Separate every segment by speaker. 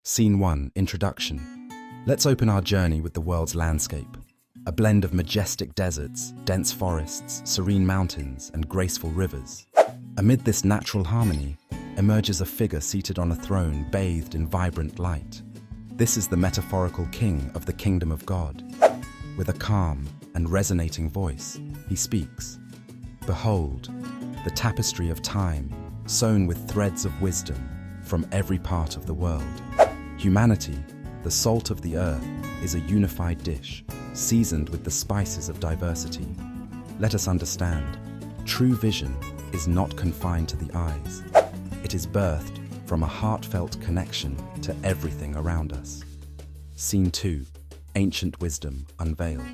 Speaker 1: Scene 1, Introduction. Let's open our journey with the world's landscape. A blend of majestic deserts, dense forests, serene mountains, and graceful rivers. Amid this natural harmony emerges a figure seated on a throne bathed in vibrant light. This is the metaphorical king of the kingdom of God. With a calm and resonating voice, he speaks. Behold, the tapestry of time, sewn with threads of wisdom from every part of the world. Humanity, the salt of the earth, is a unified dish, seasoned with the spices of diversity. Let us understand, true vision is not confined to the eyes. It is birthed from a heartfelt connection to everything around us. Scene 2, Ancient Wisdom Unveiled.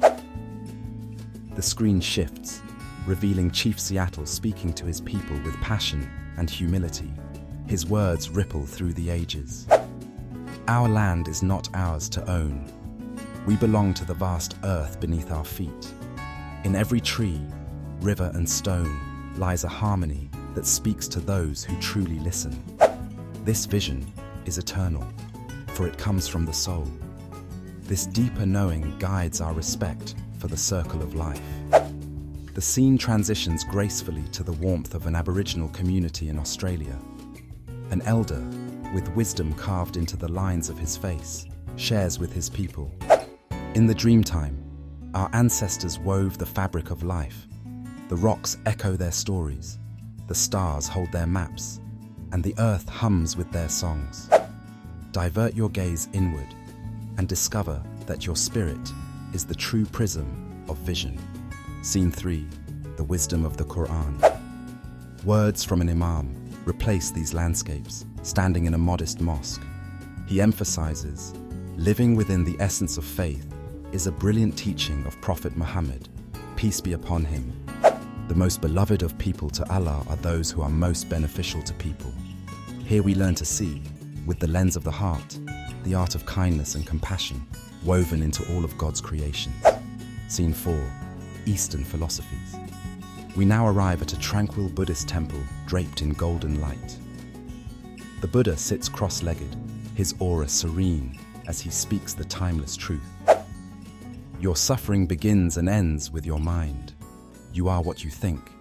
Speaker 1: The screen shifts, revealing Chief Seattle speaking to his people with passion and humility. His words ripple through the ages. Our land is not ours to own. We belong to the vast earth beneath our feet. In every tree, river and stone lies a harmony that speaks to those who truly listen. This vision is eternal, for it comes from the soul. This deeper knowing guides our respect for the circle of life. The scene transitions gracefully to the warmth of an Aboriginal community in Australia. An elder, with wisdom carved into the lines of his face, shares with his people. In the dreamtime, our ancestors wove the fabric of life. The rocks echo their stories, the stars hold their maps, and the earth hums with their songs. Divert your gaze inward and discover that your spirit is the true prism of vision. Scene 3, The Wisdom of the Quran. Words from an imam replace these landscapes, standing in a modest mosque. He emphasizes, living within the essence of faith is a brilliant teaching of Prophet Muhammad, peace be upon him. The most beloved of people to Allah are those who are most beneficial to people. Here we learn to see, with the lens of the heart, the art of kindness and compassion woven into all of God's creations. Scene 4, Eastern Philosophies. We now arrive at a tranquil Buddhist temple draped in golden light. The Buddha sits cross-legged, his aura serene as he speaks the timeless truth. Your suffering begins and ends with your mind. You are what you think.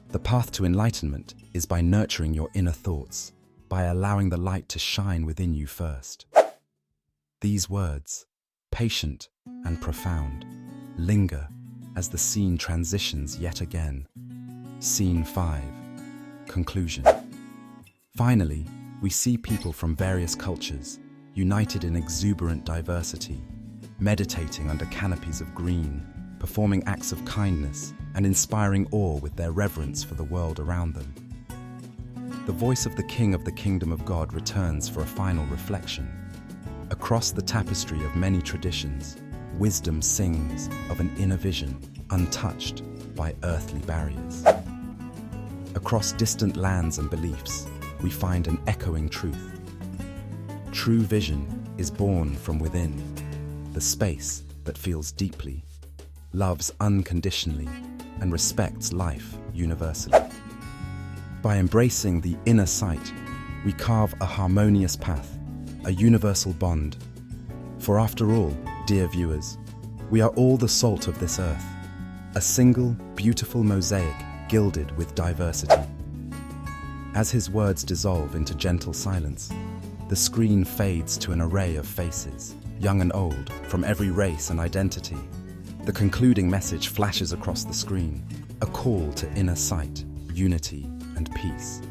Speaker 1: The path to enlightenment is by nurturing your inner thoughts, by allowing the light to shine within you first. These words, patient and profound, linger as the scene transitions yet again. Scene 5, Conclusion. Finally, we see people from various cultures, united in exuberant diversity, meditating under canopies of green, performing acts of kindness, and inspiring awe with their reverence for the world around them. The voice of the King of the Kingdom of God returns for a final reflection. Across the tapestry of many traditions, wisdom sings of an inner vision untouched by earthly barriers. Across distant lands and beliefs, we find an echoing truth. True vision is born from within, the space that feels deeply, loves unconditionally, and respects life universally. By embracing the inner sight, we carve a harmonious path, a universal bond. For after all, dear viewers, we are all the salt of this earth, a single, beautiful mosaic gilded with diversity. As his words dissolve into gentle silence, the screen fades to an array of faces, young and old, from every race and identity. The concluding message flashes across the screen, a call to inner sight, unity, and peace.